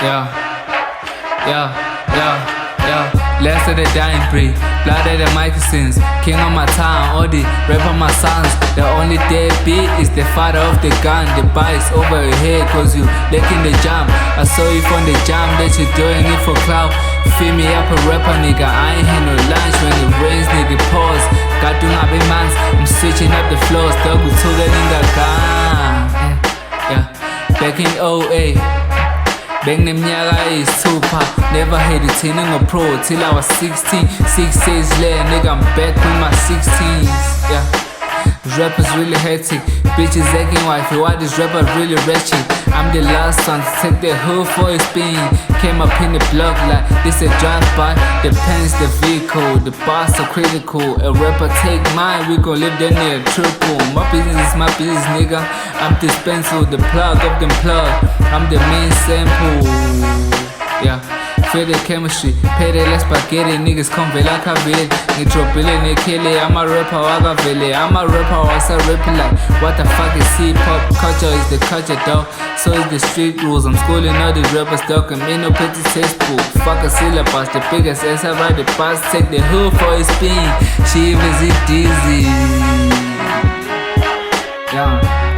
Yeah, last of the dying breed, blood of the moccasins, king of my town, all the rap of my sons. The only deadbeat is the father of the gun. The bites over your head cause you licking the jam. I saw you from the jam that you doing it for clout. Fill me up a rapper nigga, I ain't had no lunch. When it rains nigga pause, got to my big mans. I'm switching up the floors, dog with two in the gun. Yeah, back in 08, bang them nyaga is super. Never had it in a pro till I was 16. 6 days later, nigga, I'm back with my 16s. Yeah, rap is really hectic. Bitches acting wifey, why this rapper really wretched? I'm the last one to take the hood for a spin. Came up in the block like this a drive-by. The pen's the vehicle, the bars so critical. A rapper take mine, we gon' live there near triple. My business is my business, nigga. I'm dispensable, the plug of them plug. I'm the main sample. Yeah, feel the chemistry. Pay the less spaghetti, niggas come like a bill. Nitro billion, they kill it. I'm a rapper, waga vele. I'm a rapper, what's a rapper like? What the fuck is hip-hop? Culture is the culture, dog. So is the street rules. I'm schooling all these rappers, dog. I'm in no petty textbook. Fuck a syllabus, the biggest ass I ride the bus. Take the hood for a spin. She was it dizzy. Yeah.